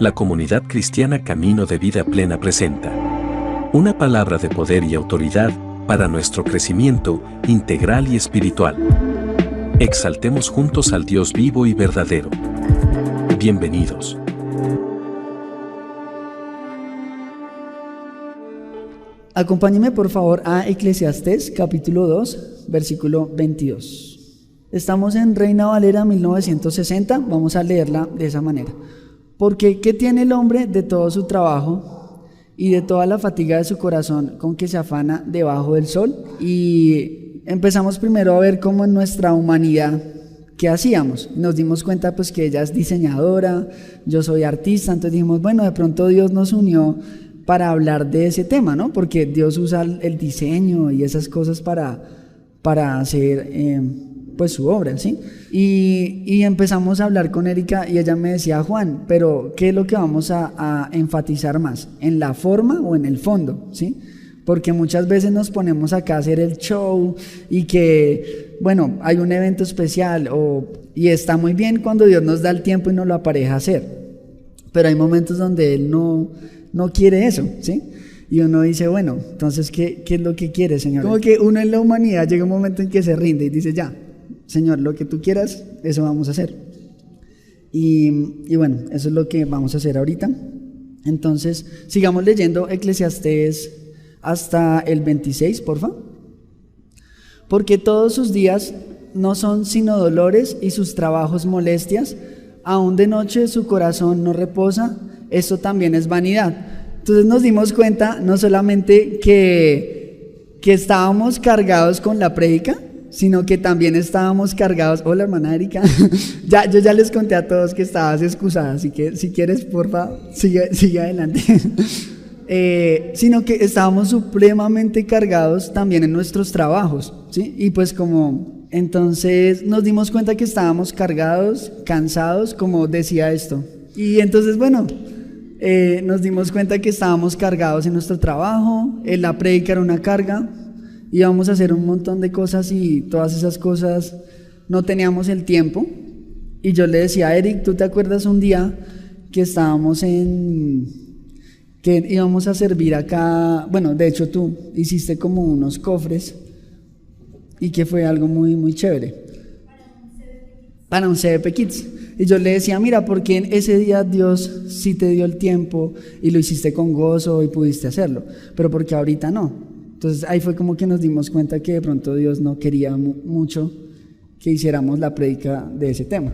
la comunidad cristiana Camino de Vida Plena presenta una palabra de poder y autoridad para nuestro crecimiento integral y espiritual. Exaltemos juntos al Dios vivo y verdadero. Bienvenidos. Acompáñeme por favor a Eclesiastés capítulo 2, versículo 22. Estamos en Reina Valera 1960, vamos a leerla de esa manera. Porque ¿qué tiene el hombre de todo su trabajo y de toda la fatiga de su corazón con que se afana debajo del sol? Y empezamos primero a ver cómo en nuestra humanidad, ¿qué hacíamos? Nos dimos cuenta pues que ella es diseñadora, yo soy artista, entonces dijimos, bueno, de pronto Dios nos unió para hablar de ese tema, ¿no? Porque Dios usa el diseño y esas cosas para hacer pues su obra, ¿sí? Y empezamos a hablar con Erika y ella me decía, Juan, pero ¿qué es lo que vamos a enfatizar más? ¿En la forma o en el fondo? ¿Sí? Porque muchas veces nos ponemos acá a hacer el show y que, bueno, hay un evento especial y está muy bien cuando Dios nos da el tiempo y nos lo apareja hacer, pero hay momentos donde Él no quiere eso, ¿sí? Y uno dice, bueno, entonces, ¿qué es lo que quiere, Señor? Como que uno en la humanidad llega un momento en que se rinde y dice, ya, Señor, lo que tú quieras, eso vamos a hacer. Y bueno, eso es lo que vamos a hacer ahorita. Entonces, sigamos leyendo Eclesiastés hasta el 26, porfa. Porque todos sus días no son sino dolores y sus trabajos molestias, aún de noche su corazón no reposa, eso también es vanidad. Entonces nos dimos cuenta no solamente que estábamos cargados con la prédica, sino que también estábamos cargados. Hola, hermana Erika. Yo ya les conté a todos que estabas excusada, así que si quieres, porfa, sigue adelante. Sino que estábamos supremamente cargados también en nuestros trabajos, ¿sí? Y pues entonces nos dimos cuenta que estábamos cargados, cansados, como decía esto. Y entonces, bueno, nos dimos cuenta que estábamos cargados en nuestro trabajo, la prédica era una carga, íbamos a hacer un montón de cosas y todas esas cosas no teníamos el tiempo. Y yo le decía a Eric, ¿tú te acuerdas un día que estábamos que íbamos a servir acá? Bueno, de hecho tú hiciste como unos cofres y que fue algo muy, muy chévere. Para un CDP Kids. Y yo le decía, mira, porque ese día Dios sí te dio el tiempo y lo hiciste con gozo y pudiste hacerlo, pero porque ahorita no. Entonces ahí fue como que nos dimos cuenta que de pronto Dios no quería mucho que hiciéramos la prédica de ese tema.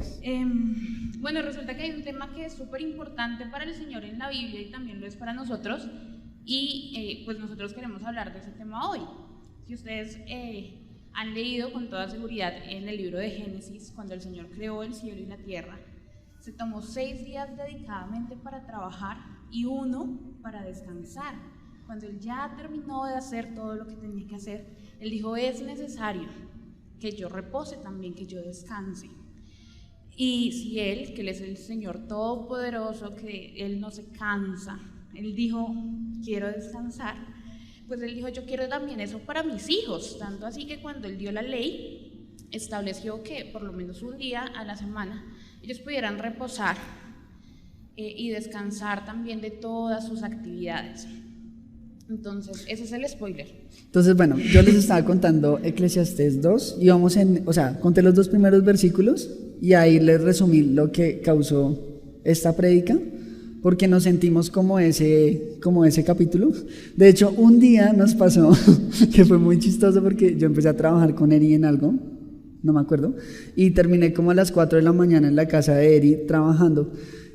Bueno, resulta que hay un tema que es súper importante para el Señor en la Biblia y también lo es para nosotros, y pues nosotros queremos hablar de ese tema hoy. Si ustedes han leído con toda seguridad en el libro de Génesis, cuando el Señor creó el cielo y la tierra, se tomó 6 días dedicadamente para trabajar y 1 para descansar. Cuando Él ya terminó de hacer todo lo que tenía que hacer, Él dijo, es necesario que yo repose también, que yo descanse. Y si Él, que Él es el Señor Todopoderoso, que Él no se cansa, Él dijo, quiero descansar, pues Él dijo, yo quiero también eso para mis hijos, tanto así que cuando Él dio la ley, estableció que por lo menos un día a la semana ellos pudieran reposar y descansar también de todas sus actividades. Entonces, ese es el spoiler. Entonces, bueno, yo les estaba contando Eclesiastés 2 y vamos conté los 2 primeros versículos y ahí les resumí lo que causó esta prédica, porque nos sentimos como ese capítulo. De hecho, un día nos pasó que fue muy chistoso porque yo empecé a trabajar con Eri en algo, no me acuerdo, y terminé como a las 4 de la mañana en la casa de Eri trabajando.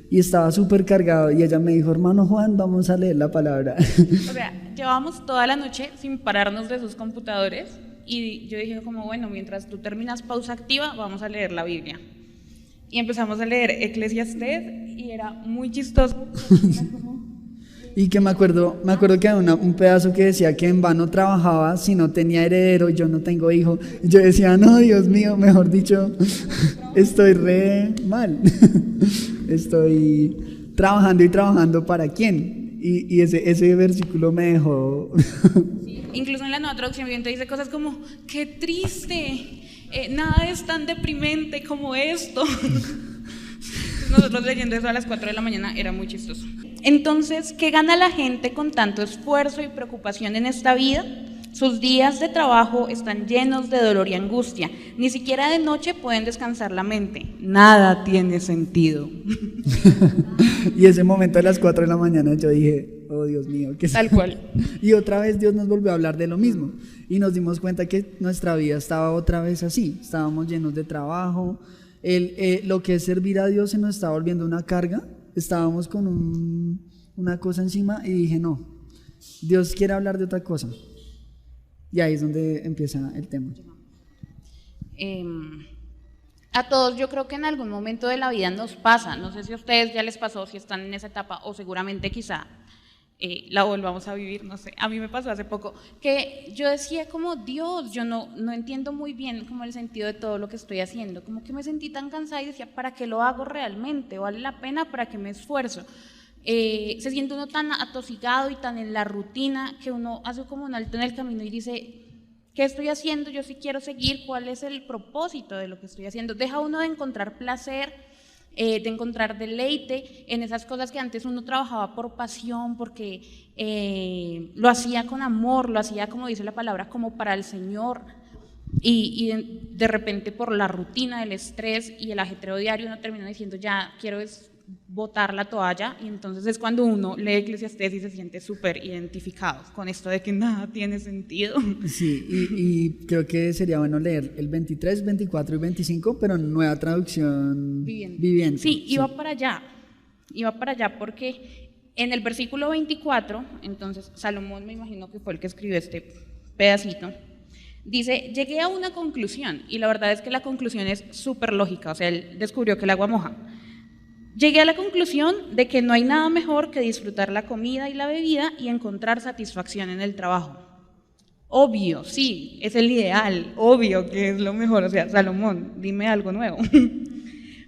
Y estaba súper cargado y ella me dijo, hermano Juan, vamos a leer la palabra. O sea, llevábamos toda la noche sin pararnos de sus computadores y yo dije como, bueno, mientras tú terminas pausa activa, vamos a leer la Biblia. Y empezamos a leer Eclesiastés y era muy chistoso. Era como... Y que me acuerdo que había un pedazo que decía que en vano trabajaba si no tenía heredero y yo no tengo hijo. Y yo decía, no, Dios mío, mejor dicho, estoy re mal. Estoy trabajando y trabajando para quién. Y ese versículo me dejó. Sí, incluso en la nueva traducción viviente dice cosas como, qué triste, nada es tan deprimente como esto. Nosotros leyendo eso a las 4 de la mañana era muy chistoso. Entonces, ¿qué gana la gente con tanto esfuerzo y preocupación en esta vida? Sus días de trabajo están llenos de dolor y angustia. Ni siquiera de noche pueden descansar la mente. Nada tiene sentido. Y ese momento a las 4 de la mañana yo dije, oh Dios mío, ¿qué es? Tal cual. Y otra vez Dios nos volvió a hablar de lo mismo. Y nos dimos cuenta que nuestra vida estaba otra vez así. Estábamos llenos de trabajo. Lo que es servir a Dios se nos estaba volviendo una carga. Estábamos con una cosa encima y dije, no, Dios quiere hablar de otra cosa. Y ahí es donde empieza el tema. A todos yo creo que en algún momento de la vida nos pasa, no sé si a ustedes ya les pasó, si están en esa etapa o seguramente quizá la volvamos a vivir, no sé, a mí me pasó hace poco, que yo decía como Dios, yo no entiendo muy bien como el sentido de todo lo que estoy haciendo, como que me sentí tan cansada y decía, ¿para qué lo hago realmente? ¿Vale la pena? ¿Para qué me esfuerzo? Se siente uno tan atosigado y tan en la rutina que uno hace como un alto en el camino y dice, ¿qué estoy haciendo? Yo sí quiero seguir, ¿cuál es el propósito de lo que estoy haciendo? Deja uno de encontrar placer, de encontrar deleite en esas cosas que antes uno trabajaba por pasión, porque lo hacía con amor, lo hacía, como dice la palabra, como para el Señor. Y de repente por la rutina, el estrés y el ajetreo diario uno termina diciendo, ya quiero botar la toalla, y entonces es cuando uno lee Eclesiastés y se siente súper identificado con esto de que nada tiene sentido. Sí, y creo que sería bueno leer el 23, 24 y 25, pero en nueva traducción viviente. Sí, iba para allá porque en el versículo 24, entonces Salomón me imagino que fue el que escribió este pedacito, dice, llegué a una conclusión, y la verdad es que la conclusión es súper lógica, o sea, él descubrió que el agua moja. Llegué a la conclusión de que no hay nada mejor que disfrutar la comida y la bebida y encontrar satisfacción en el trabajo. Obvio, sí, es el ideal, obvio que es lo mejor, o sea, Salomón, dime algo nuevo.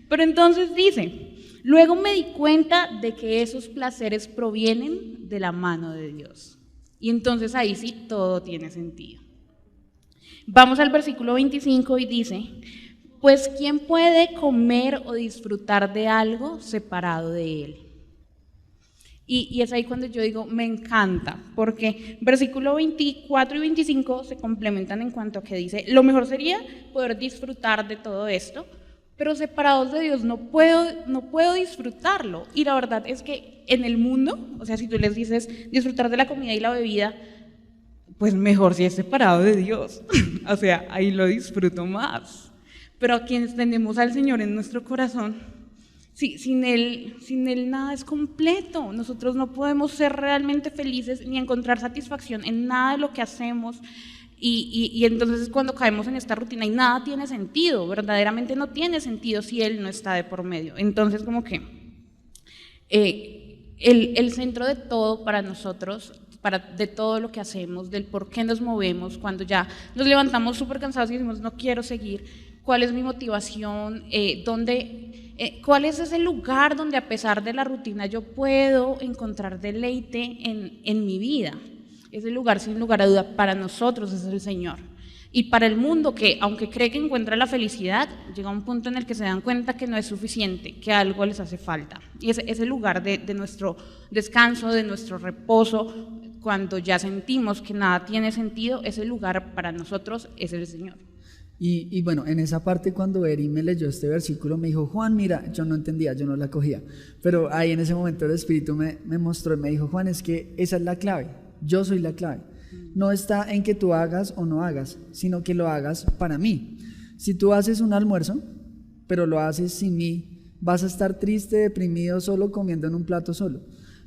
Pero entonces dice, luego me di cuenta de que esos placeres provienen de la mano de Dios. Y entonces ahí sí todo tiene sentido. Vamos al versículo 25 y dice, pues ¿quién puede comer o disfrutar de algo separado de él? Y es ahí cuando yo digo, me encanta, porque versículo 24 y 25 se complementan en cuanto a que dice, lo mejor sería poder disfrutar de todo esto, pero separados de Dios no puedo disfrutarlo. Y la verdad es que en el mundo, o sea, si tú les dices disfrutar de la comida y la bebida, pues mejor si es separado de Dios, o sea, ahí lo disfruto más. Pero a quienes tenemos al Señor en nuestro corazón, sí, sin Él nada es completo. Nosotros no podemos ser realmente felices ni encontrar satisfacción en nada de lo que hacemos. Y entonces es cuando caemos en esta rutina y nada tiene sentido, verdaderamente no tiene sentido si Él no está de por medio. Entonces como que el centro de todo para nosotros, de todo lo que hacemos, del por qué nos movemos, cuando ya nos levantamos súper cansados y decimos no quiero seguir, cuál es mi motivación, cuál es ese lugar donde a pesar de la rutina yo puedo encontrar deleite en mi vida. Ese lugar, sin lugar a duda, para nosotros es el Señor. Y para el mundo que, aunque cree que encuentra la felicidad, llega a un punto en el que se dan cuenta que no es suficiente, que algo les hace falta. Y ese lugar de nuestro descanso, de nuestro reposo, cuando ya sentimos que nada tiene sentido, ese lugar para nosotros es el Señor. Y bueno, en esa parte cuando Eri me leyó este versículo me dijo, Juan, mira, yo no entendía, yo no la cogía, pero ahí en ese momento el Espíritu me mostró y me dijo, Juan, es que esa es la clave, yo soy la clave, no está en que tú hagas o no hagas, sino que lo hagas para mí. Si tú haces un almuerzo, pero lo haces sin mí, vas a estar triste, deprimido, solo comiendo en un plato solo.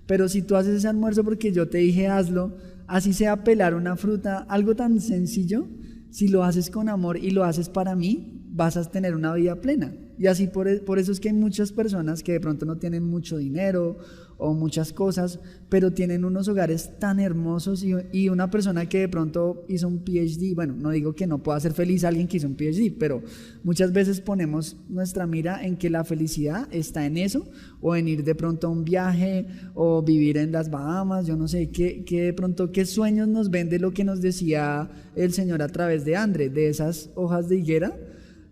Pero si tú haces ese almuerzo porque yo te dije hazlo, así sea pelar una fruta, algo tan sencillo, si lo haces con amor y lo haces para mí, vas a tener una vida plena. Y así por eso es que hay muchas personas que de pronto no tienen mucho dinero o muchas cosas, pero tienen unos hogares tan hermosos y una persona que de pronto hizo un PhD, bueno, no digo que no pueda ser feliz alguien que hizo un PhD, pero muchas veces ponemos nuestra mira en que la felicidad está en eso, o en ir de pronto a un viaje, o vivir en las Bahamas, yo no sé, que de pronto qué sueños nos vende lo que nos decía el Señor a través de André, de esas hojas de higuera.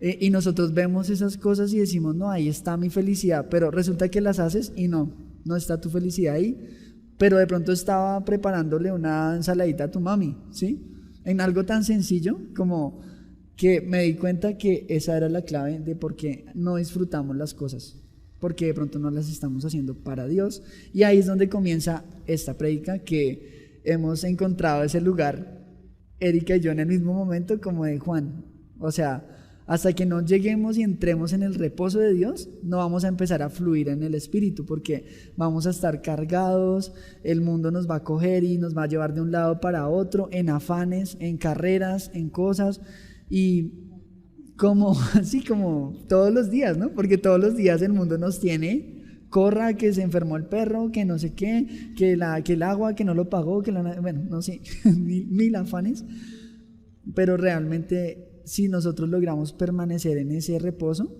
Y nosotros vemos esas cosas y decimos, no, ahí está mi felicidad, pero resulta que las haces y no está tu felicidad ahí, pero de pronto estaba preparándole una ensaladita a tu mami, ¿sí? En algo tan sencillo como que me di cuenta que esa era la clave de por qué no disfrutamos las cosas, porque de pronto no las estamos haciendo para Dios, y ahí es donde comienza esta prédica, que hemos encontrado ese lugar, Erika y yo, en el mismo momento como de Juan. O sea, hasta que no lleguemos y entremos en el reposo de Dios, no vamos a empezar a fluir en el Espíritu, porque vamos a estar cargados, el mundo nos va a coger y nos va a llevar de un lado para otro, en afanes, en carreras, en cosas, y así como todos los días, ¿no? Porque todos los días el mundo nos tiene, corra, que se enfermó el perro, que no sé qué, que el agua, que no lo pagó, bueno, no sé, mil afanes, pero realmente si nosotros logramos permanecer en ese reposo,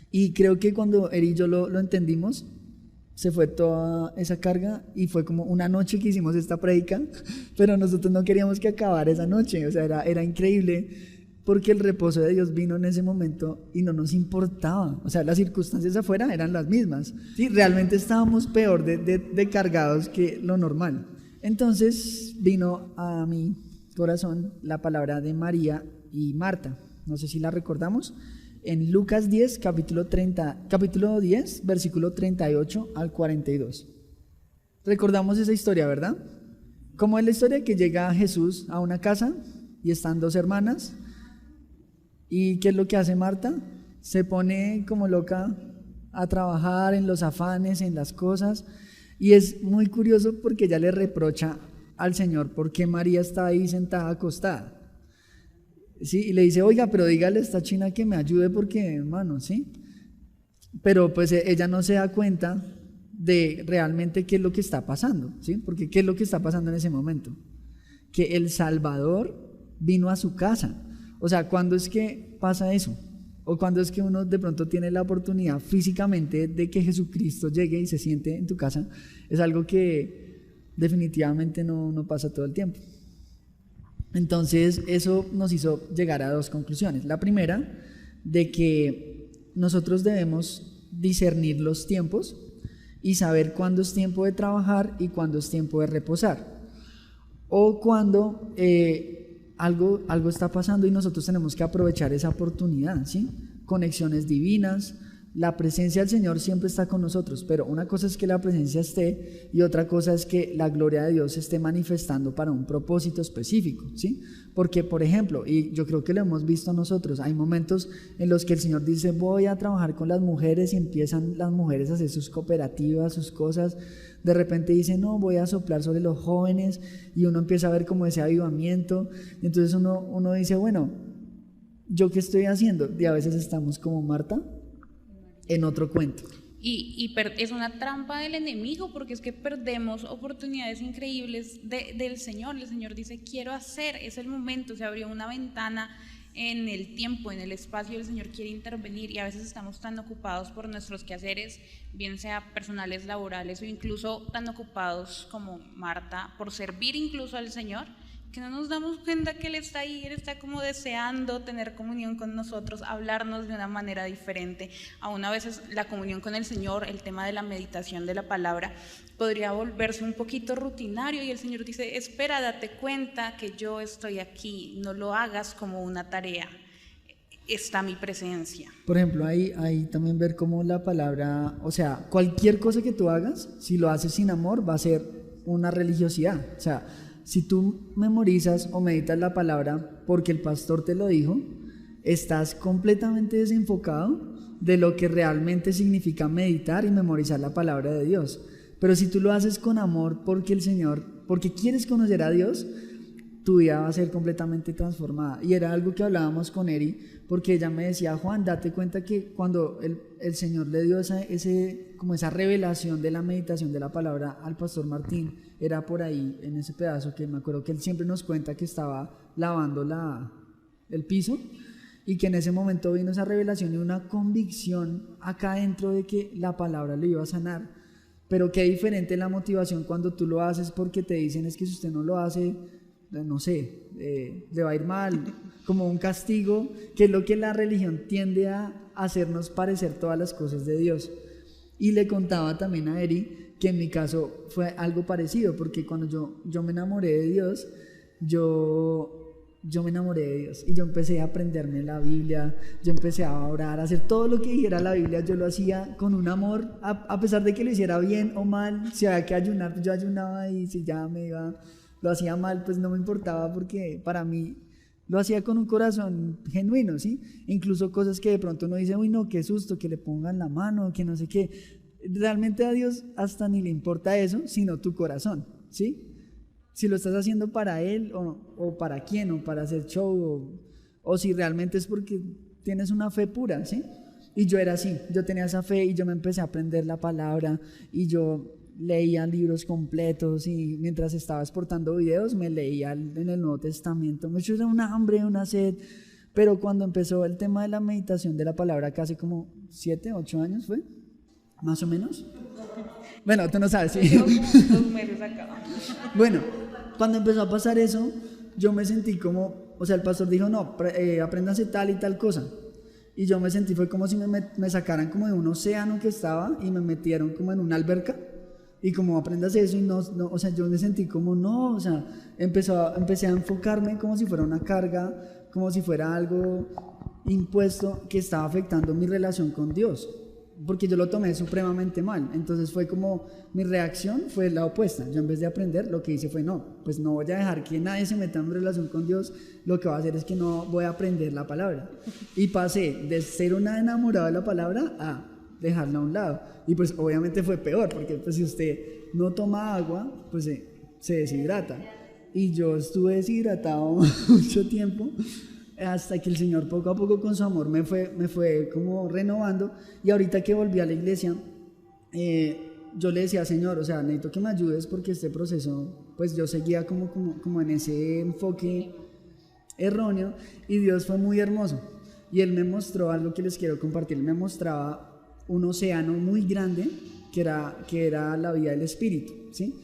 y creo que cuando Eri y yo lo entendimos, se fue toda esa carga y fue como una noche que hicimos esta prédica, pero nosotros no queríamos que acabara esa noche, o sea, era increíble, porque el reposo de Dios vino en ese momento y no nos importaba, o sea, las circunstancias afuera eran las mismas, ¿sí? Realmente estábamos peor de cargados que lo normal. Entonces vino a mi corazón la palabra de María y Marta, no sé si la recordamos, en Lucas 10, capítulo 10, versículo 38 al 42. Recordamos esa historia, ¿verdad? Como es la historia que llega Jesús a una casa y están dos hermanas, y ¿qué es lo que hace Marta? Se pone como loca a trabajar en los afanes, en las cosas, y es muy curioso porque ella le reprocha al Señor por qué María está ahí sentada acostada. Sí, y le dice, oiga, pero dígale a esta china que me ayude porque, hermano, ¿sí? Pero pues ella no se da cuenta de realmente qué es lo que está pasando, ¿sí? Porque ¿qué es lo que está pasando en ese momento? Que el Salvador vino a su casa. O sea, ¿cuándo es que pasa eso? O cuándo es que uno de pronto tiene la oportunidad físicamente de que Jesucristo llegue y se siente en tu casa. Es algo que definitivamente no pasa todo el tiempo. Entonces eso nos hizo llegar a dos conclusiones. La primera, de que nosotros debemos discernir los tiempos y saber cuándo es tiempo de trabajar y cuándo es tiempo de reposar, o cuando algo está pasando y nosotros tenemos que aprovechar esa oportunidad, ¿sí? Conexiones divinas. La presencia del Señor siempre está con nosotros, pero una cosa es que la presencia esté y otra cosa es que la gloria de Dios se esté manifestando para un propósito específico, ¿sí? Porque, por ejemplo, y yo creo que lo hemos visto nosotros, hay momentos en los que el Señor dice, voy a trabajar con las mujeres, y empiezan las mujeres a hacer sus cooperativas, sus cosas. De repente dice, no, voy a soplar sobre los jóvenes, y uno empieza a ver como ese avivamiento. Entonces uno dice, bueno, ¿yo qué estoy haciendo? Y a veces estamos como Marta, en otro cuento. Y es una trampa del enemigo, porque es que perdemos oportunidades increíbles del Señor. El Señor dice, quiero hacer, es el momento, se abrió una ventana en el tiempo, en el espacio, el Señor quiere intervenir, y a veces estamos tan ocupados por nuestros quehaceres, bien sea personales, laborales, o incluso tan ocupados como Marta por servir incluso al Señor, que no nos damos cuenta que Él está ahí, Él está como deseando tener comunión con nosotros, hablarnos de una manera diferente. Aún a veces la comunión con el Señor, el tema de la meditación de la palabra, podría volverse un poquito rutinario, y el Señor dice, espera, date cuenta que yo estoy aquí, no lo hagas como una tarea, está mi presencia. Por ejemplo, ahí también ver cómo la palabra, o sea, cualquier cosa que tú hagas, si lo haces sin amor, va a ser una religiosidad. O sea, si tú memorizas o meditas la palabra porque el pastor te lo dijo, estás completamente desenfocado de lo que realmente significa meditar y memorizar la palabra de Dios. Pero si tú lo haces con amor porque quieres conocer a Dios, tu vida va a ser completamente transformada. Y era algo que hablábamos con Eri, porque ella me decía, Juan, date cuenta que cuando el Señor le dio esa revelación de la meditación de la palabra al pastor Martín, era por ahí, en ese pedazo que me acuerdo que él siempre nos cuenta que estaba lavando el piso, y que en ese momento vino esa revelación y una convicción acá dentro de que la palabra le iba a sanar. Pero qué diferente la motivación cuando tú lo haces porque te dicen, es que si usted no lo hace, no sé, le va a ir mal, como un castigo, que es lo que la religión tiende a hacernos parecer todas las cosas de Dios. Y le contaba también a Eri que en mi caso fue algo parecido, porque cuando yo me enamoré de Dios, yo me enamoré de Dios y yo empecé a aprenderme la Biblia, yo empecé a orar, a hacer todo lo que dijera la Biblia, yo lo hacía con un amor, a pesar de que lo hiciera bien o mal, si había que ayunar, yo ayunaba, y si ya lo hacía mal, pues no me importaba, porque para mí lo hacía con un corazón genuino, ¿sí? Incluso cosas que de pronto uno dice, uy no, qué susto, que le pongan la mano, que no sé qué. Realmente a Dios hasta ni le importa eso, sino tu corazón, ¿sí? Si lo estás haciendo para Él o para quién, o para hacer show, o si realmente es porque tienes una fe pura, ¿sí? Y yo era así, yo tenía esa fe y yo me empecé a aprender la palabra y yo leía libros completos, y mientras estaba exportando videos me leía en el Nuevo Testamento. Mucho era una hambre, una sed, pero cuando empezó el tema de la meditación de la palabra, casi como 7, 8 años fue, más o menos. Bueno, tú no sabes, sí. Llevo como 2 meses acá. Bueno, cuando empezó a pasar eso, yo me sentí como, o sea, el pastor dijo, no, apréndanse tal y tal cosa. Y yo me sentí, fue como si me sacaran como de un océano que estaba y me metieron como en una alberca. Y como aprendas eso, y no, o sea, yo me sentí como no, o sea, empecé a enfocarme como si fuera una carga, como si fuera algo impuesto que estaba afectando mi relación con Dios, porque yo lo tomé supremamente mal. Entonces fue como, mi reacción fue la opuesta. Yo en vez de aprender, lo que hice fue no, pues no voy a dejar que nadie se meta en mi relación con Dios, lo que voy a hacer es que no voy a aprender la palabra. Y pasé de ser una enamorada de la palabra a dejarla a un lado, y pues obviamente fue peor, porque pues si usted no toma agua, pues se deshidrata, y yo estuve deshidratado mucho tiempo, hasta que el Señor poco a poco con su amor me fue como renovando. Y ahorita que volví a la iglesia, yo le decía, Señor, o sea, necesito que me ayudes, porque este proceso, pues yo seguía como en ese enfoque erróneo, y Dios fue muy hermoso, y Él me mostró algo que les quiero compartir. Me mostraba un océano muy grande que era la vida del Espíritu, ¿sí?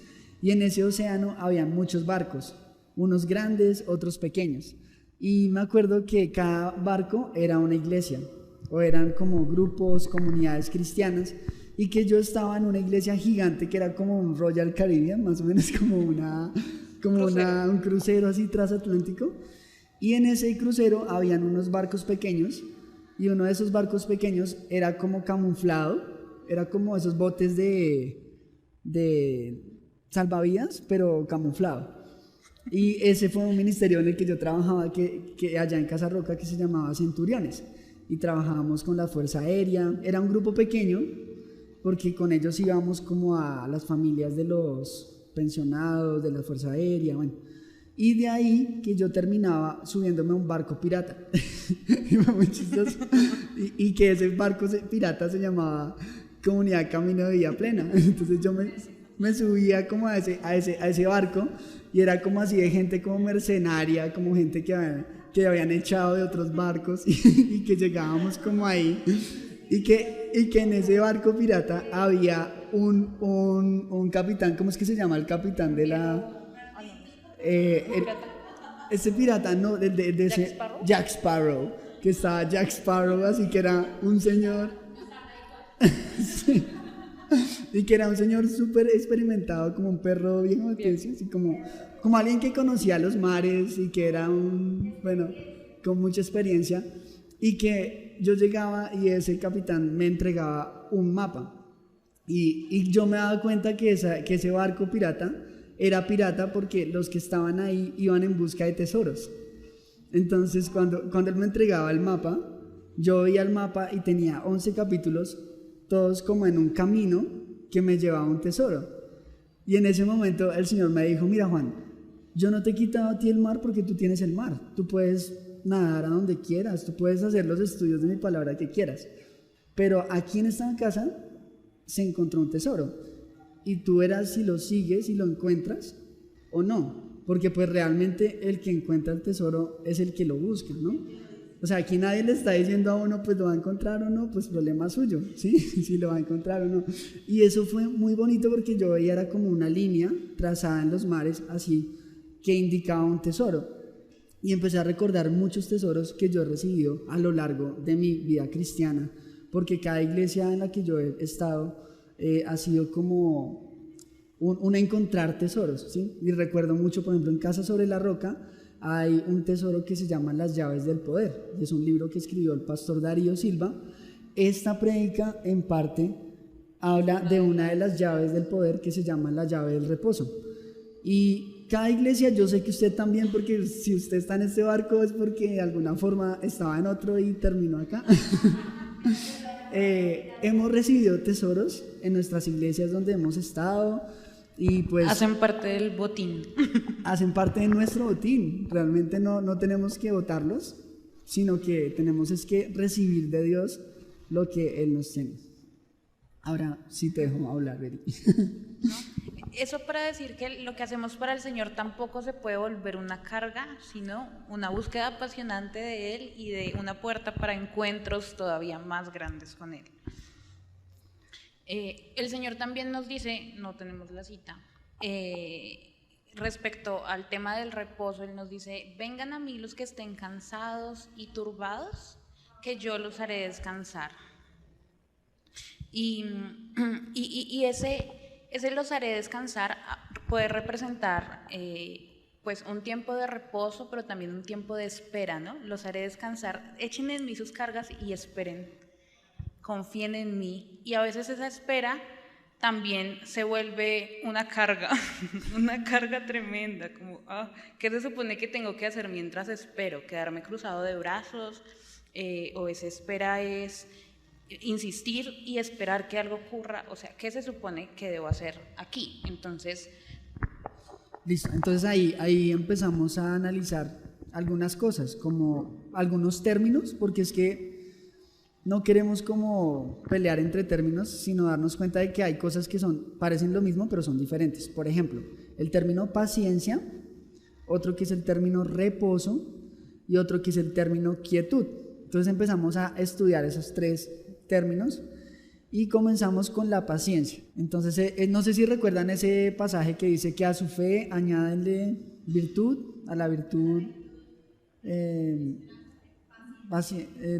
Y en ese océano había muchos barcos, unos grandes, otros pequeños, y me acuerdo que cada barco era una iglesia, o eran como grupos, comunidades cristianas, y que yo estaba en una iglesia gigante que era como un Royal Caribbean, más o menos como un crucero así transatlántico, y en ese crucero habían unos barcos pequeños, y uno de esos barcos pequeños era como camuflado, era como esos botes de salvavidas, pero camuflado. Y ese fue un ministerio en el que yo trabajaba, que allá en Casa Roca, que se llamaba Centuriones, y trabajábamos con la Fuerza Aérea. Era un grupo pequeño, porque con ellos íbamos como a las familias de los pensionados de la Fuerza Aérea, bueno. Y de ahí que yo terminaba subiéndome a un barco pirata. Y fue muy chistoso. Y que ese barco pirata se llamaba Comunidad Camino de Vida Plena. Entonces yo me subía como a ese barco, y era como así de gente como mercenaria, como gente que habían echado de otros barcos, y que llegábamos como ahí. Y que en ese barco pirata había un capitán. ¿Cómo es que se llama el capitán de la...? Ese pirata, no, de ese Jack Sparrow, que estaba Jack Sparrow, así que era un señor sí, y que era un señor súper experimentado, como un perro viejo, así como alguien que conocía los mares, y que era con mucha experiencia, y que yo llegaba y ese capitán me entregaba un mapa, y yo me daba cuenta que ese barco pirata era pirata porque los que estaban ahí iban en busca de tesoros. Entonces cuando él me entregaba el mapa, yo veía el mapa y tenía 11 capítulos, todos como en un camino que me llevaba a un tesoro. Y en ese momento el Señor me dijo, mira Juan, yo no te he quitado a ti el mar porque tú tienes el mar, tú puedes nadar a donde quieras, tú puedes hacer los estudios de mi palabra que quieras, pero aquí en esta casa se encontró un tesoro, y tú verás si lo sigues y lo encuentras o no, porque pues realmente el que encuentra el tesoro es el que lo busca, ¿no? O sea, aquí nadie le está diciendo a uno, pues lo va a encontrar o no, pues problema suyo, ¿sí? Si lo va a encontrar o no. Y eso fue muy bonito, porque yo veía era como una línea trazada en los mares, así, que indicaba un tesoro. y empecé a recordar muchos tesoros que yo he recibido a lo largo de mi vida cristiana, porque cada iglesia en la que yo he estado ha sido como un encontrar tesoros, ¿sí? Y recuerdo mucho, por ejemplo, en Casa sobre la Roca hay un tesoro que se llama Las llaves del poder, y es un libro que escribió el pastor Darío Silva. Esta prédica en parte habla de una de las llaves del poder que se llama la llave del reposo. Y cada iglesia, yo sé que usted también, porque si usted está en este barco es porque de alguna forma estaba en otro y terminó acá. Hemos recibido tesoros en nuestras iglesias donde hemos estado y pues hacen parte del botín. Hacen parte de nuestro botín. Realmente no tenemos que botarlos, sino que tenemos es que recibir de Dios lo que Él nos tiene. Ahora sí te dejo hablar, Beri. ¿No? Eso para decir que lo que hacemos para el Señor tampoco se puede volver una carga, sino una búsqueda apasionante de Él y de una puerta para encuentros todavía más grandes con Él. El Señor también nos dice, no tenemos la cita, respecto al tema del reposo, Él nos dice: vengan a mí los que estén cansados y turbados, que yo los haré descansar. Y ese los haré descansar puede representar pues un tiempo de reposo, pero también un tiempo de espera, ¿no? Los haré descansar, echen en mí sus cargas y esperen, confíen en mí. Y a veces esa espera también se vuelve una carga, una carga tremenda, como, ¿qué se supone que tengo que hacer mientras espero? ¿Quedarme cruzado de brazos? ¿O esa espera es insistir y esperar que algo ocurra? O sea, ¿qué se supone que debo hacer aquí? Entonces, listo, entonces ahí empezamos a analizar algunas cosas, como algunos términos, porque es que no queremos como pelear entre términos, sino darnos cuenta de que hay cosas que parecen lo mismo, pero son diferentes. Por ejemplo, el término paciencia, otro que es el término reposo y otro que es el término quietud. Entonces empezamos a estudiar esos tres términos y comenzamos con la paciencia. Entonces, no sé si recuerdan ese pasaje que dice que a su fe añádenle virtud, a la virtud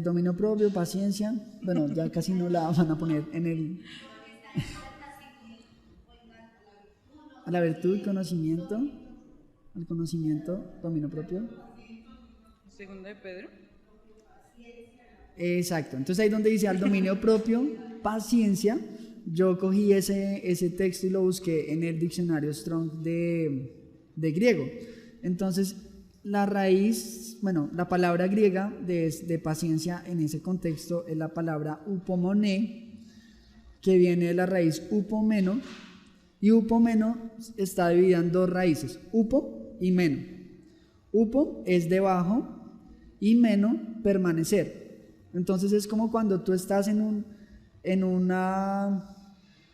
dominio propio, paciencia. Bueno, ya casi no la van a poner en el... a la virtud, conocimiento, al conocimiento, dominio propio. Segunda de Pedro. Exacto, entonces ahí donde dice al dominio propio, paciencia, yo cogí ese texto y lo busqué en el diccionario Strong de griego. Entonces la raíz, la palabra griega de paciencia en ese contexto es la palabra upomone, que viene de la raíz upomeno, y upomeno está dividida en dos raíces, upo y meno. Upo es debajo y meno permanecer. Entonces es como cuando tú estás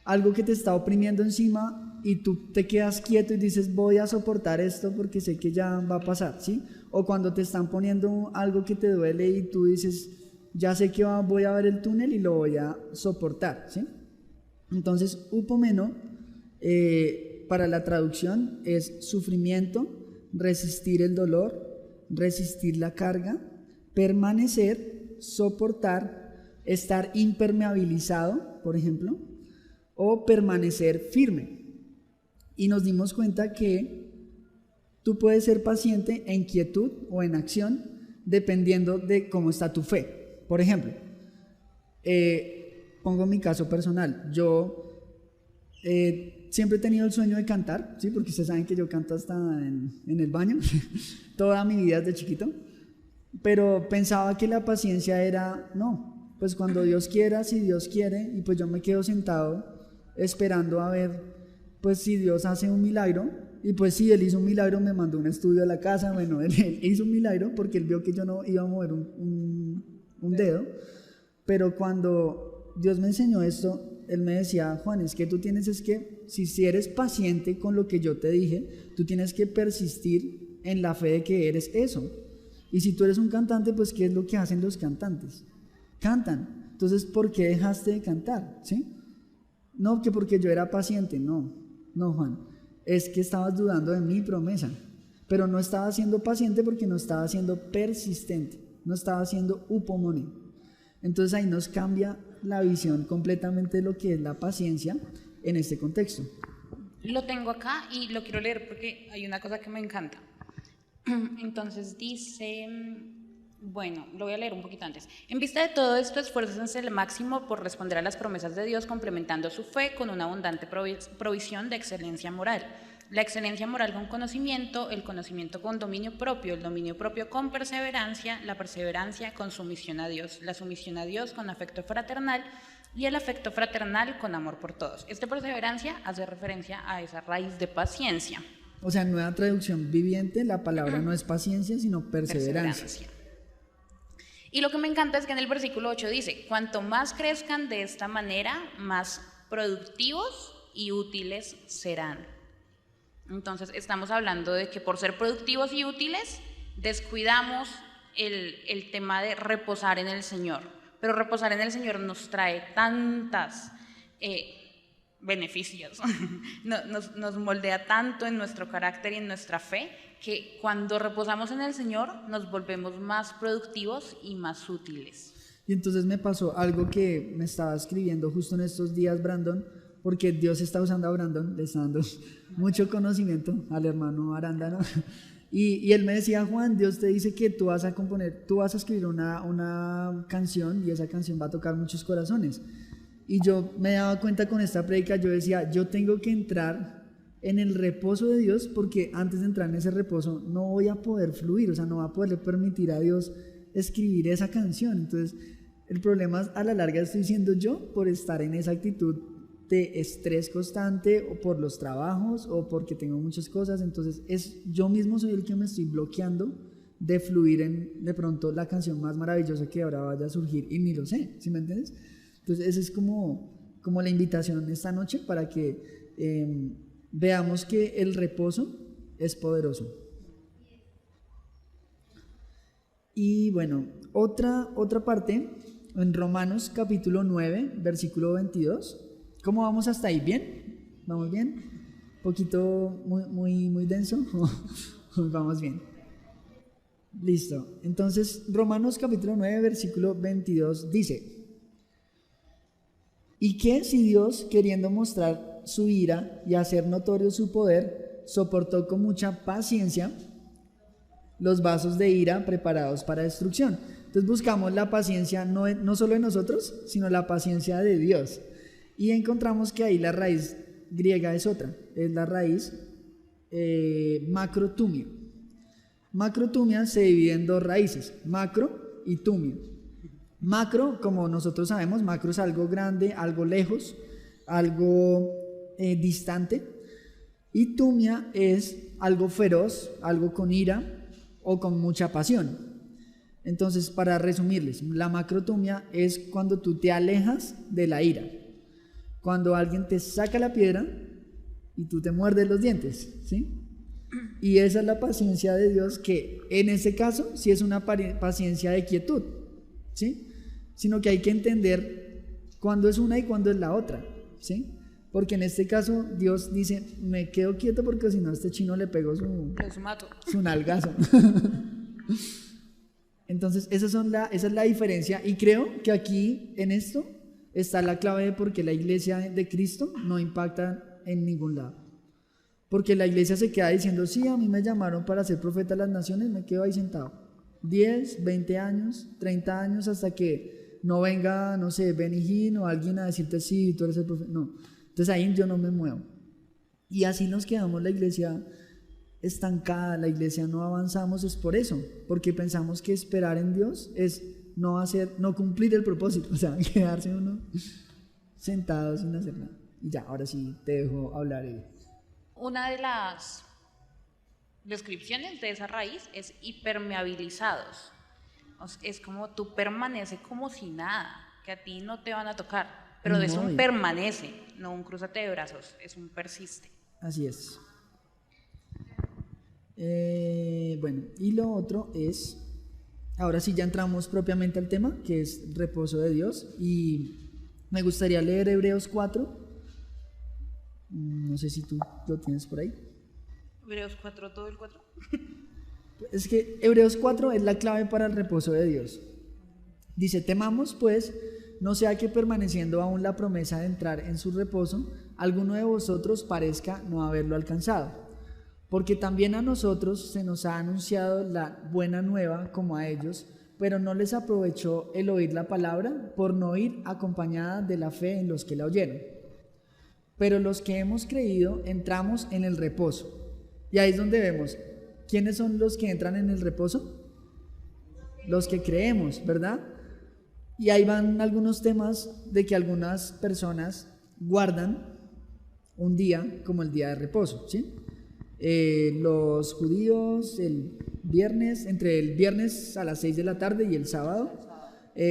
algo que te está oprimiendo encima y tú te quedas quieto y dices voy a soportar esto porque sé que ya va a pasar, ¿sí? O cuando te están poniendo algo que te duele y tú dices ya sé que voy a ver el túnel y lo voy a soportar, ¿sí? Entonces upomeno para la traducción es sufrimiento, resistir el dolor, resistir la carga, permanecer, soportar, estar impermeabilizado, por ejemplo, o permanecer firme. Y nos dimos cuenta que tú puedes ser paciente en quietud o en acción dependiendo de cómo está tu fe. Por ejemplo, pongo mi caso personal. Yo siempre he tenido el sueño de cantar, ¿sí? Porque ustedes saben que yo canto hasta en el baño, toda mi vida desde chiquito. Pero pensaba que la paciencia era, no, pues cuando Dios quiera, si Dios quiere, y pues yo me quedo sentado esperando a ver, pues si Dios hace un milagro, y pues si Él hizo un milagro, me mandó un estudio a la casa, bueno, Él hizo un milagro porque Él vio que yo no iba a mover un dedo, pero cuando Dios me enseñó esto, Él me decía, Juan, es que tú tienes si eres paciente con lo que yo te dije, tú tienes que persistir en la fe de que eres eso. Y si tú eres un cantante, pues ¿qué es lo que hacen los cantantes? Cantan. Entonces, ¿por qué dejaste de cantar? ¿Sí? No, que porque yo era paciente. No, Juan. Es que estabas dudando de mi promesa. pero no estaba siendo paciente porque no estaba siendo persistente, no estaba siendo upomone. Entonces ahí nos cambia la visión completamente de lo que es la paciencia en este contexto. Lo tengo acá y lo quiero leer porque hay una cosa que me encanta. Entonces dice, bueno, lo voy a leer un poquito antes. En vista de todo esto, esfuércense al máximo por responder a las promesas de Dios, complementando su fe con una abundante provisión de excelencia moral. La excelencia moral con conocimiento, el conocimiento con dominio propio, el dominio propio con perseverancia, la perseverancia con sumisión a Dios, la sumisión a Dios con afecto fraternal y el afecto fraternal con amor por todos. Esta perseverancia hace referencia a esa raíz de paciencia. O sea, en nueva traducción viviente, la palabra no es paciencia, sino perseverancia. Y lo que me encanta es que en el versículo 8 dice, cuanto más crezcan de esta manera, más productivos y útiles serán. Entonces estamos hablando de que por ser productivos y útiles, descuidamos el tema de reposar en el Señor. Pero reposar en el Señor nos trae tantas beneficios, nos moldea tanto en nuestro carácter y en nuestra fe, que cuando reposamos en el Señor nos volvemos más productivos y más útiles. Y entonces me pasó algo que me estaba escribiendo justo en estos días Brandon, porque Dios está usando a Brandon, le está dando mucho conocimiento al hermano Arándano, y él me decía, Juan, Dios te dice que tú vas a escribir una canción, y esa canción va a tocar muchos corazones. Y yo me daba cuenta con esta prédica, yo decía, yo tengo que entrar en el reposo de Dios, porque antes de entrar en ese reposo no voy a poder fluir, o sea, no va a poderle permitir a Dios escribir esa canción. Entonces, el problema a la larga estoy siendo yo por estar en esa actitud de estrés constante, o por los trabajos, o porque tengo muchas cosas. Entonces, yo mismo soy el que me estoy bloqueando de fluir en, de pronto, la canción más maravillosa que ahora vaya a surgir, y ni lo sé, ¿sí me entiendes? Entonces, esa es como la invitación esta noche para que veamos que el reposo es poderoso. Y bueno, otra parte, en Romanos capítulo 9, versículo 22. ¿Cómo vamos hasta ahí? ¿Bien? ¿Vamos bien? ¿Un poquito muy denso? Vamos bien. Listo. Entonces, Romanos capítulo 9, versículo 22 dice: ¿y qué si Dios, queriendo mostrar su ira y hacer notorio su poder, soportó con mucha paciencia los vasos de ira preparados para destrucción? Entonces buscamos la paciencia no solo de nosotros, sino la paciencia de Dios. Y encontramos que ahí la raíz griega es otra, es la raíz macrotumia. Macrotumia se divide en dos raíces, macro y tumio. Macro, como nosotros sabemos, macro es algo grande, algo lejos, algo distante, y tumia es algo feroz, algo con ira o con mucha pasión. Entonces, para resumirles, la macrotumia es cuando tú te alejas de la ira, cuando alguien te saca la piedra y tú te muerdes los dientes, ¿sí? Y esa es la paciencia de Dios, que en ese caso sí es una paciencia de quietud, ¿sí? Sino que hay que entender cuándo es una y cuándo es la otra, ¿sí? Porque en este caso Dios dice, me quedo quieto porque si no a este chino le pego su nalgazo. Entonces esa es la diferencia, y creo que aquí en esto está la clave de por qué la iglesia de Cristo no impacta en ningún lado. Porque la iglesia se queda diciendo, sí, a mí me llamaron para ser profeta de las naciones, me quedo ahí sentado 10, 20 años, 30 años, hasta que no venga, no sé, Benny Hinn o alguien a decirte, sí, tú eres el profeta. No, entonces ahí yo no me muevo. Y así nos quedamos la iglesia estancada, la iglesia no avanzamos. Es por eso, porque pensamos que esperar en Dios es no cumplir el propósito, o sea, quedarse uno sentado sin hacer nada. Y ya, ahora sí te dejo hablar. Una de las descripciones de esa raíz es hipermeabilizados. Es como tú permaneces como si nada, que a ti no te van a tocar, pero es un permanece, no un cruzate de brazos, es un persiste. Así es. Bueno, y lo otro es, ahora sí ya entramos propiamente al tema, que es reposo de Dios, y me gustaría leer Hebreos 4. No sé si tú lo tienes por ahí. Hebreos 4, todo el 4. Es que Hebreos 4 es la clave para el reposo de Dios. Dice, temamos pues, no sea que permaneciendo aún la promesa de entrar en su reposo, alguno de vosotros parezca no haberlo alcanzado. Porque también a nosotros se nos ha anunciado la buena nueva como a ellos, pero no les aprovechó el oír la palabra por no ir acompañada de la fe en los que la oyeron. Pero los que hemos creído entramos en el reposo. Y ahí es donde vemos, ¿quiénes son los que entran en el reposo? Los que creemos, ¿verdad? Y ahí van algunos temas de que algunas personas guardan un día como el día de reposo, ¿sí? Los judíos el viernes, entre el viernes a las 6 de la tarde y el sábado,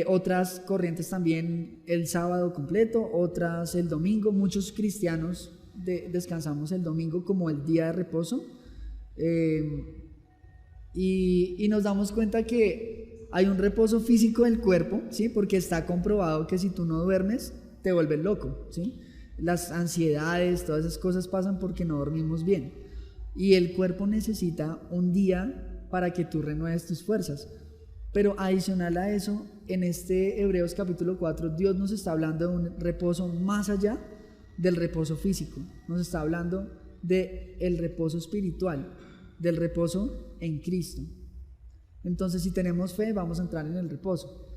otras corrientes también el sábado completo, otras el domingo. Muchos cristianos descansamos el domingo como el día de reposo, y nos damos cuenta que hay un reposo físico del cuerpo, ¿sí? Porque está comprobado que si tú no duermes te vuelves loco, ¿sí? Las ansiedades, todas esas cosas pasan porque no dormimos bien, y el cuerpo necesita un día para que tú renueves tus fuerzas. Pero adicional a eso, en este Hebreos capítulo 4, Dios nos está hablando de un reposo más allá del reposo físico. Nos está hablando del reposo espiritual, del reposo en Cristo. Entonces, si tenemos fe, vamos a entrar en el reposo.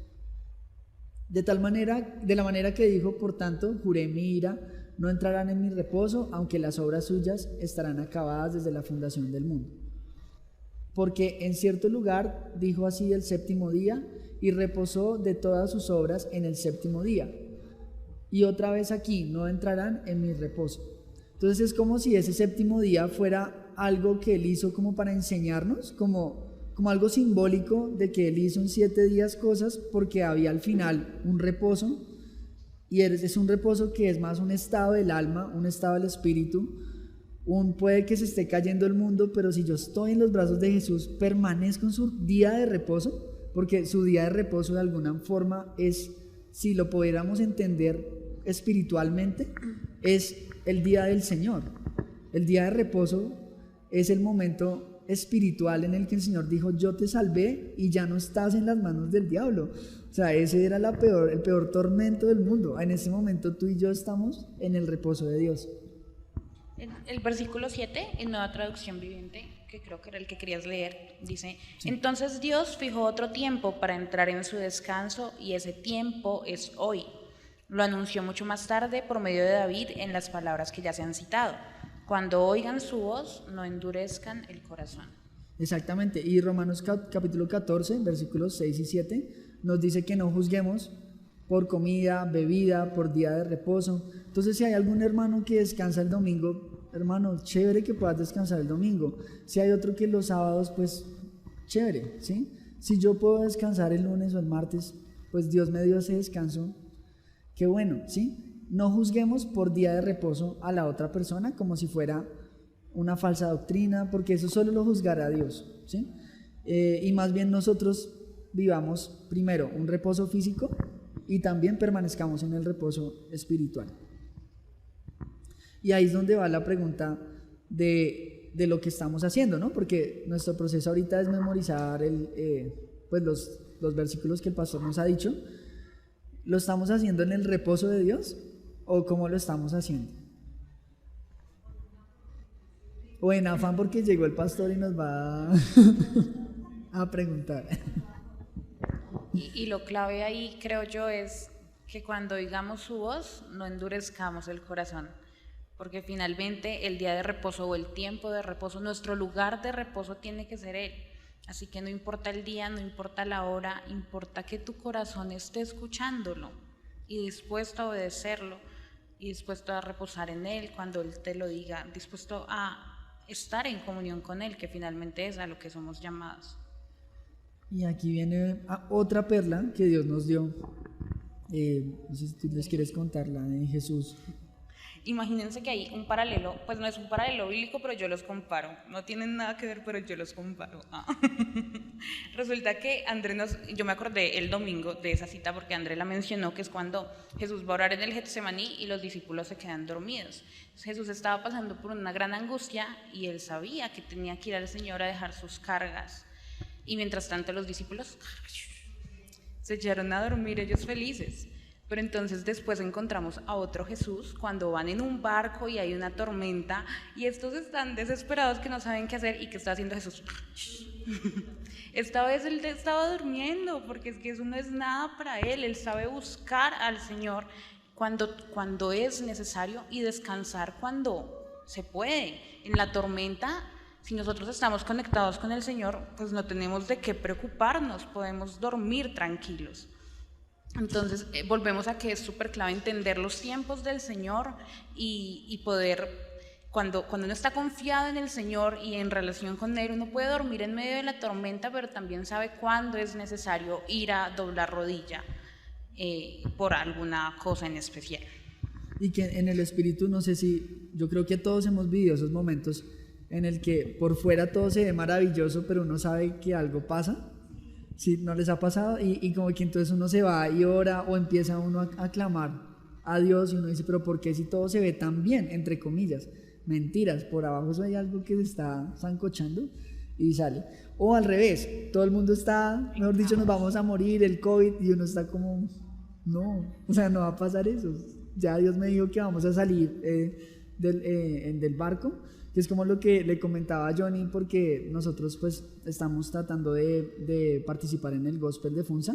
De la manera que dijo, por tanto, juré en mi ira, no entrarán en mi reposo, aunque las obras suyas estarán acabadas desde la fundación del mundo. Porque en cierto lugar dijo así el séptimo día, y reposó de todas sus obras en el séptimo día. Y otra vez aquí, no entrarán en mi reposo. Entonces es como si ese séptimo día fuera algo que él hizo como para enseñarnos, como algo simbólico de que él hizo en 7 días cosas, porque había al final un reposo, y es un reposo que es más un estado del alma, un estado del espíritu. Puede que se esté cayendo el mundo, pero si yo estoy en los brazos de Jesús, permanezco en su día de reposo, porque su día de reposo de alguna forma es, si lo pudiéramos entender espiritualmente, es el día del Señor. El día de reposo es el momento espiritual en el que el Señor dijo, yo te salvé y ya no estás en las manos del diablo. O sea, ese era el peor tormento del mundo. En ese momento tú y yo estamos en el reposo de Dios. El versículo 7, en Nueva Traducción Viviente, que creo que era el que querías leer, dice, sí. Entonces Dios fijó otro tiempo para entrar en su descanso, y ese tiempo es hoy. Lo anunció mucho más tarde por medio de David en las palabras que ya se han citado. Cuando oigan su voz, no endurezcan el corazón. Exactamente, y Romanos capítulo 14, versículos 6 y 7, nos dice que no juzguemos por comida, bebida, por día de reposo. Entonces, si hay algún hermano que descansa el domingo, hermano, chévere que puedas descansar el domingo. Si hay otro que los sábados, pues chévere, ¿sí? Si yo puedo descansar el lunes o el martes, pues Dios me dio ese descanso, qué bueno, ¿sí? No juzguemos por día de reposo a la otra persona como si fuera una falsa doctrina, porque eso solo lo juzgará Dios, ¿sí? Y más bien nosotros vivamos primero un reposo físico y también permanezcamos en el reposo espiritual. Y ahí es donde va la pregunta de lo que estamos haciendo, ¿no? Porque nuestro proceso ahorita es memorizar pues los versículos que el pastor nos ha dicho. ¿Lo estamos haciendo en el reposo de Dios o cómo lo estamos haciendo? O en afán porque llegó el pastor y nos va a preguntar. Y lo clave ahí, creo yo, es que cuando oigamos su voz, no endurezcamos el corazón, porque finalmente el día de reposo o el tiempo de reposo, nuestro lugar de reposo tiene que ser Él. Así que no importa el día, no importa la hora, importa que tu corazón esté escuchándolo y dispuesto a obedecerlo y dispuesto a reposar en Él cuando Él te lo diga, dispuesto a estar en comunión con Él, que finalmente es a lo que somos llamados. Y aquí viene otra perla que Dios nos dio. No sé si tú les quieres contar, la de Jesús. Imagínense que hay un paralelo, pues no es un paralelo bíblico, pero yo los comparo. No tienen nada que ver, pero yo los comparo. Resulta que yo me acordé el domingo de esa cita porque André la mencionó, que es cuando Jesús va a orar en el Getsemaní y los discípulos se quedan dormidos. Entonces, Jesús estaba pasando por una gran angustia y él sabía que tenía que ir al Señor a dejar sus cargas. Y mientras tanto los discípulos se echaron a dormir, ellos felices. Pero entonces después encontramos a otro Jesús cuando van en un barco y hay una tormenta y estos están desesperados que no saben qué hacer. ¿Y qué está haciendo Jesús? Esta vez él estaba durmiendo, porque es que eso no es nada para él sabe buscar al Señor cuando es necesario y descansar cuando se puede. En la tormenta, si nosotros estamos conectados con el Señor, pues no tenemos de qué preocuparnos, podemos dormir tranquilos. Entonces volvemos a que es súper clave entender los tiempos del Señor y poder, cuando uno está confiado en el Señor y en relación con Él, uno puede dormir en medio de la tormenta, pero también sabe cuándo es necesario ir a doblar rodilla por alguna cosa en especial. Y que en el espíritu, no sé si, yo creo que todos hemos vivido esos momentos en el que por fuera todo se ve maravilloso, pero uno sabe que algo pasa. ¿Sí? ¿No les ha pasado? Y como que entonces uno se va y ora o empieza uno a clamar a Dios y uno dice, pero ¿por qué si todo se ve tan bien? Entre comillas, mentiras, por abajo hay algo que se está zancochando y sale. O al revés, todo el mundo está, mejor dicho, nos vamos a morir, el COVID, y uno está como, no, o sea, no va a pasar eso. Ya Dios me dijo que vamos a salir del barco, que es como lo que le comentaba a Johnny, porque nosotros pues estamos tratando de participar en el gospel de Funza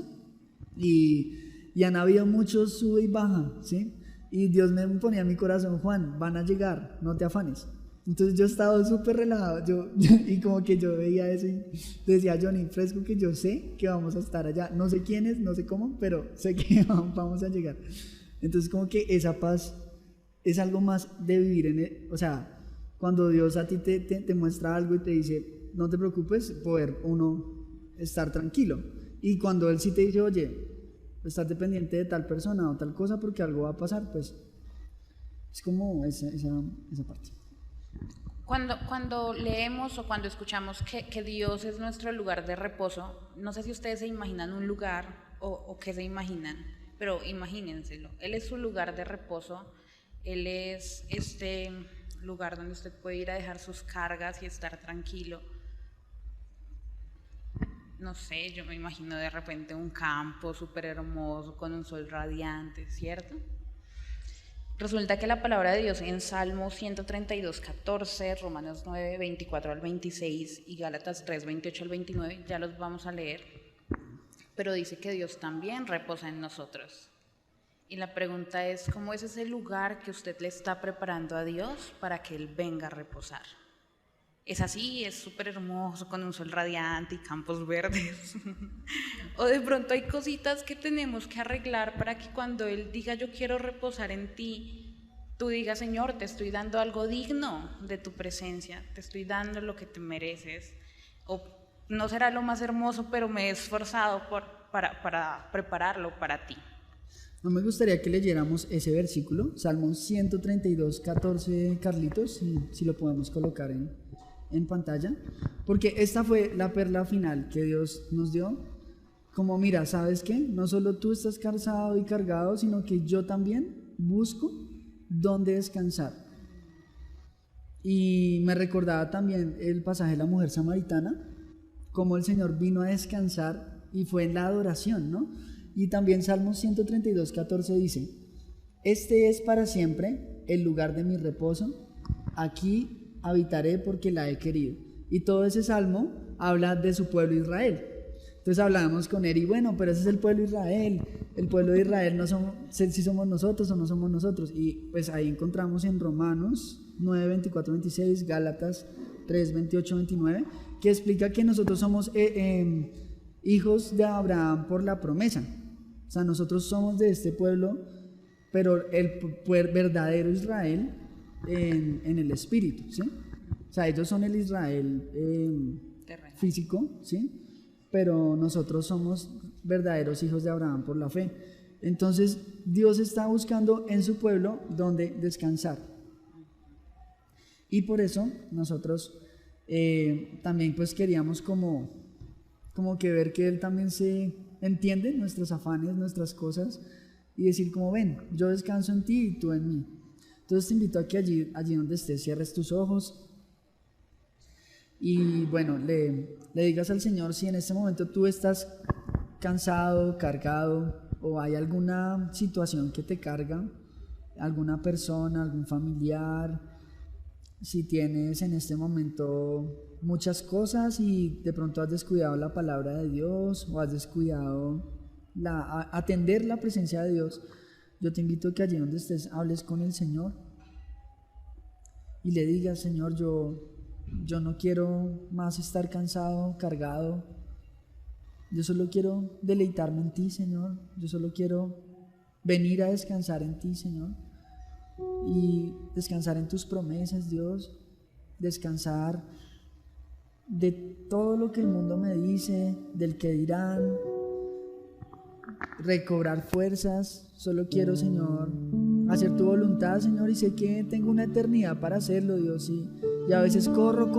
y han habido muchos sube y baja, ¿sí? Y Dios me ponía en mi corazón, Juan, van a llegar, no te afanes. Entonces yo he estado súper relajado, y como que yo veía eso y decía, Johnny, fresco, que yo sé que vamos a estar allá, no sé quiénes, no sé cómo, pero sé que vamos a llegar. Entonces como que esa paz es algo más de vivir o sea, cuando Dios a ti te muestra algo y te dice, no te preocupes, poder uno estar tranquilo. Y cuando Él sí te dice, oye, estate pendiente de tal persona o tal cosa porque algo va a pasar, pues es como esa parte. Cuando leemos o cuando escuchamos que Dios es nuestro lugar de reposo, no sé si ustedes se imaginan un lugar o qué se imaginan, pero imagínenselo. Él es su lugar de reposo, Él es este lugar donde usted puede ir a dejar sus cargas y estar tranquilo. No sé, yo me imagino de repente un campo súper hermoso con un sol radiante, ¿cierto? Resulta que la palabra de Dios en Salmo 132:14, Romanos 9:24 al 26 y Gálatas 3:28 al 29, ya los vamos a leer, pero dice que Dios también reposa en nosotros. Y la pregunta es, ¿cómo es ese lugar que usted le está preparando a Dios para que Él venga a reposar? ¿Es así? ¿Es súper hermoso con un sol radiante y campos verdes? ¿O de pronto hay cositas que tenemos que arreglar para que cuando Él diga yo quiero reposar en ti, tú digas, Señor, te estoy dando algo digno de tu presencia, te estoy dando lo que te mereces? O no será lo más hermoso, pero me he esforzado para prepararlo para ti. No me gustaría que leyéramos ese versículo, Salmo 132:14, Carlitos, si lo podemos colocar en pantalla, porque esta fue la perla final que Dios nos dio, como mira, ¿sabes qué? No solo tú estás cansado y cargado, sino que yo también busco dónde descansar. Y me recordaba también el pasaje de la mujer samaritana, cómo el Señor vino a descansar y fue en la adoración, ¿no? Y también Salmo 132:14 dice, este es para siempre el lugar de mi reposo, aquí habitaré porque la he querido. Y todo ese salmo habla de su pueblo Israel. Entonces hablábamos con él y bueno, pero ese es el pueblo Israel. El pueblo de Israel no somos, si somos nosotros o no somos nosotros. Y pues ahí encontramos en Romanos 9:24-26, Gálatas 3:28-29, que explica que nosotros somos hijos de Abraham por la promesa. O sea, nosotros somos de este pueblo, pero el verdadero Israel en el espíritu, ¿sí? O sea, ellos son el Israel físico, ¿sí? Pero nosotros somos verdaderos hijos de Abraham por la fe. Entonces Dios está buscando en su pueblo donde descansar. Y por eso nosotros también pues queríamos como que ver que Él también se entiende nuestros afanes, nuestras cosas, y decir como ven, yo descanso en ti y tú en mí. Entonces te invito a que allí donde estés cierres tus ojos y bueno, le digas al Señor si en este momento tú estás cansado, cargado, o hay alguna situación que te carga, alguna persona, algún familiar, si tienes en este momento muchas cosas y de pronto has descuidado la palabra de Dios o has descuidado atender la presencia de Dios, yo te invito a que allí donde estés hables con el Señor y le digas, Señor, yo no quiero más estar cansado, cargado. Yo solo quiero deleitarme en ti, Señor. Yo solo quiero venir a descansar en ti, Señor. Y descansar en tus promesas, Dios. Descansar de todo lo que el mundo me dice, del que dirán. Recobrar fuerzas. Solo quiero, Señor, hacer tu voluntad, Señor. Y sé que tengo una eternidad para hacerlo, Dios. Y a veces corro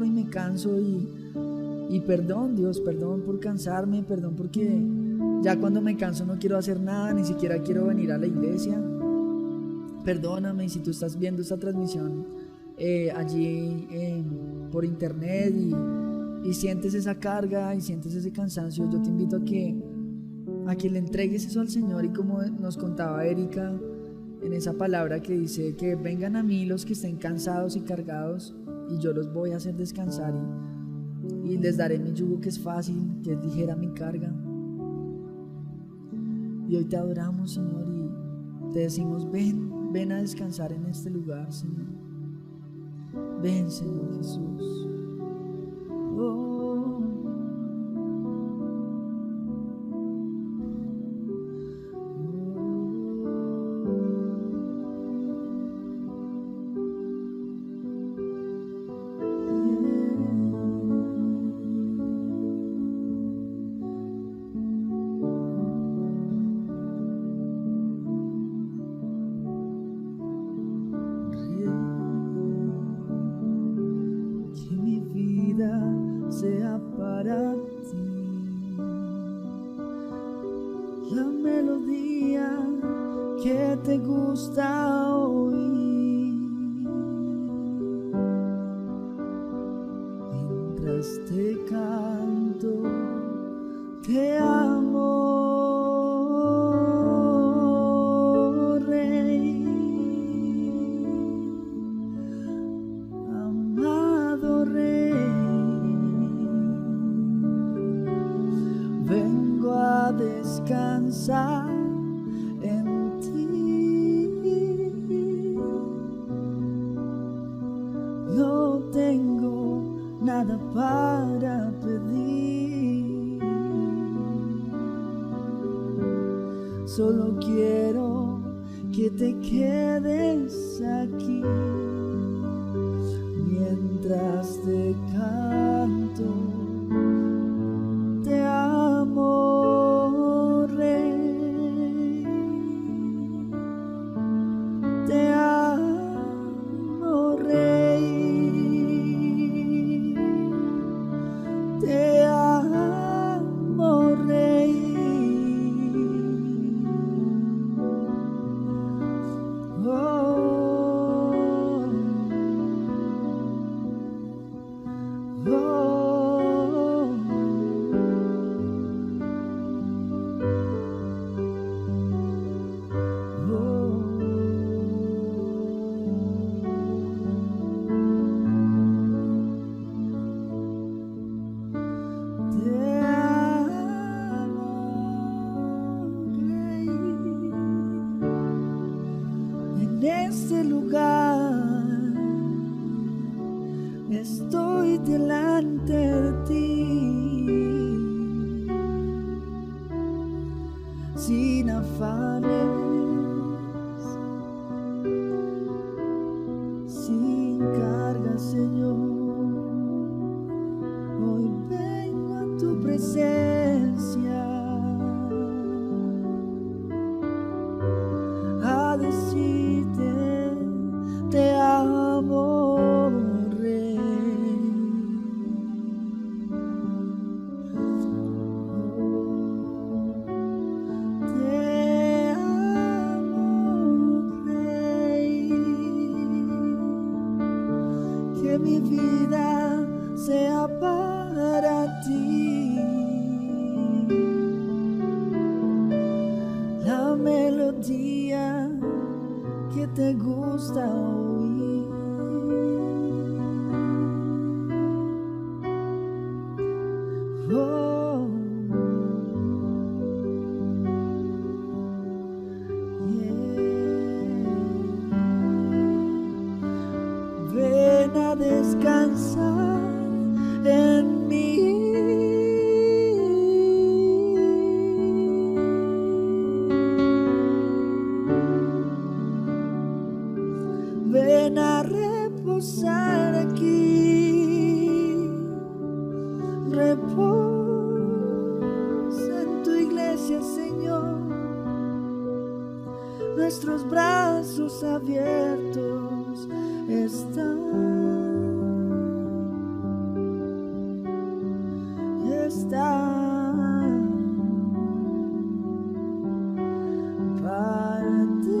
y me canso y perdón, Dios, perdón por cansarme, perdón porque ya cuando me canso no quiero hacer nada, ni siquiera quiero venir a la iglesia. Perdóname, y si tú estás viendo esta transmisión allí por internet y sientes esa carga y sientes ese cansancio, yo te invito a que le entregues eso al Señor. Y como nos contaba Erika en esa palabra que dice que vengan a mí los que estén cansados y cargados y yo los voy a hacer descansar y les daré mi yugo que es fácil, que es ligera mi carga. Y hoy te adoramos, Señor, y te decimos, ven a descansar en este lugar, Señor. Ven, Señor Jesús. Oh. Sea para ti la melodía que te gusta oír mientras te canto, te amo, Rey, amado Rey. Vengo a descansar en ti. No tengo nada para pedir. Solo quiero que te quedes aquí mientras te canto. Te amo, Rey, te amo, Rey, te amo, Rey. Oh, oh. En este lugar estoy delante de ti, sin afanes, sin carga, Señor. Hoy vengo a tu presencia Oh, yeah. Ven a descansar en mí. Ven a reposar aquí. Reposa en tu iglesia, Señor. Nuestros brazos abiertos están. Para ti.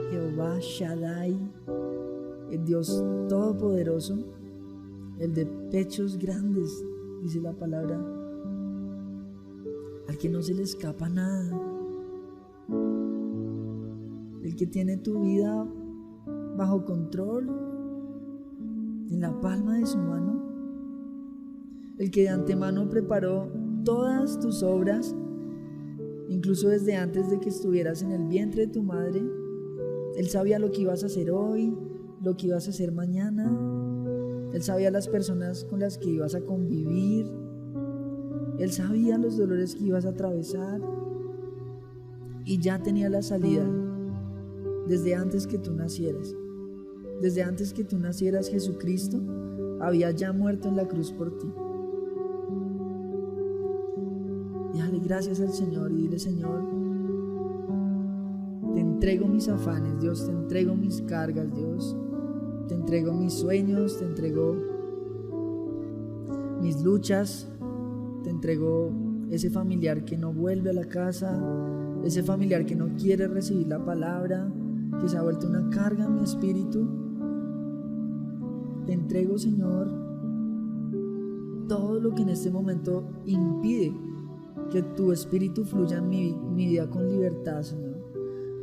Jehová Shaddai, el Dios Todopoderoso, el de pechos grandes, dice la palabra, al que no se le escapa nada, el que tiene tu vida bajo control, en la palma de su mano, el que de antemano preparó todas tus obras, incluso desde antes de que estuvieras en el vientre de tu madre. Él sabía lo que ibas a hacer hoy, lo que ibas a hacer mañana. Él sabía las personas con las que ibas a convivir. Él sabía los dolores que ibas a atravesar. Y ya tenía la salida desde antes que tú nacieras. Desde antes que tú nacieras, Jesucristo había ya muerto en la cruz por ti. Y dale gracias al Señor y dile: Señor, te entrego mis afanes, Dios, te entrego mis cargas, Dios, te entrego mis sueños, te entrego mis luchas, te entrego ese familiar que no vuelve a la casa, ese familiar que no quiere recibir la palabra, que se ha vuelto una carga en mi espíritu. Te entrego, Señor, todo lo que en este momento impide que tu espíritu fluya en mi vida con libertad, Señor.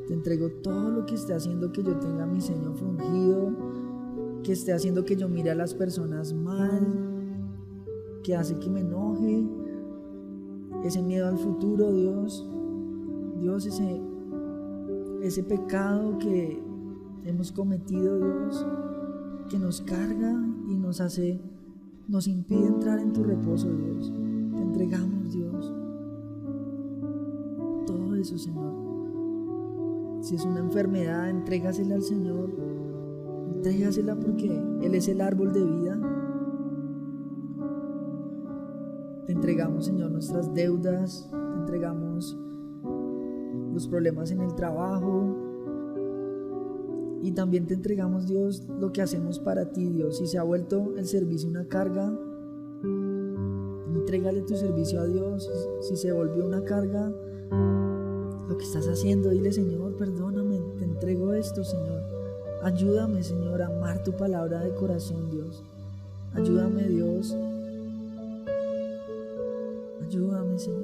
Te entrego todo lo que esté haciendo que yo tenga mi ceño fruncido, que esté haciendo que yo mire a las personas mal, que hace que me enoje, ese miedo al futuro, Dios, ese pecado que hemos cometido, Dios, que nos carga y nos impide entrar en tu reposo, Dios. Te entregamos, Dios, todo eso, Señor. Si es una enfermedad, entrégasela al Señor. Entrégasela porque Él es el árbol de vida. Te entregamos, Señor, nuestras deudas. Te entregamos los problemas en el trabajo. Y también te entregamos, Dios, lo que hacemos para ti, Dios. Si se ha vuelto el servicio una carga, entrégale tu servicio a Dios. Si se volvió una carga, lo que estás haciendo, dile: Señor, perdóname, te entrego esto, Señor. Ayúdame, Señor, a amar tu palabra de corazón, Dios. Ayúdame, Dios. Ayúdame, Señor,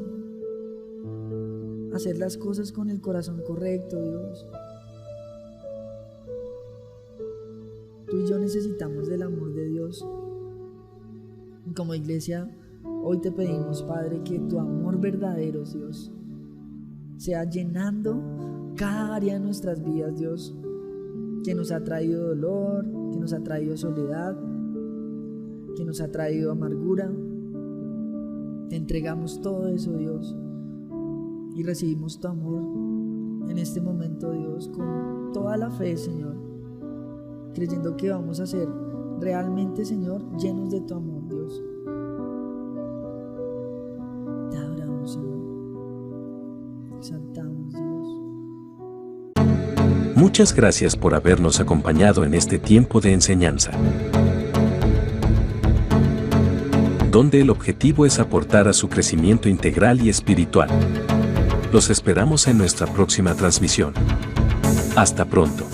a hacer las cosas con el corazón correcto, Dios. Tú y yo necesitamos del amor de Dios. Y como iglesia, hoy te pedimos, Padre, que tu amor verdadero, Dios, sea llenando cada área de nuestras vidas, Dios. que nos ha traído dolor, que nos ha traído soledad, que nos ha traído amargura. Te entregamos todo eso, Dios, y recibimos tu amor en este momento, Dios, con toda la fe, Señor, creyendo que vamos a ser realmente, Señor, llenos de tu amor, Dios. Te adoramos, Señor. Te exaltamos, Dios. Muchas gracias por habernos acompañado en este tiempo de enseñanza, donde el objetivo es aportar a su crecimiento integral y espiritual. Los esperamos en nuestra próxima transmisión. Hasta pronto.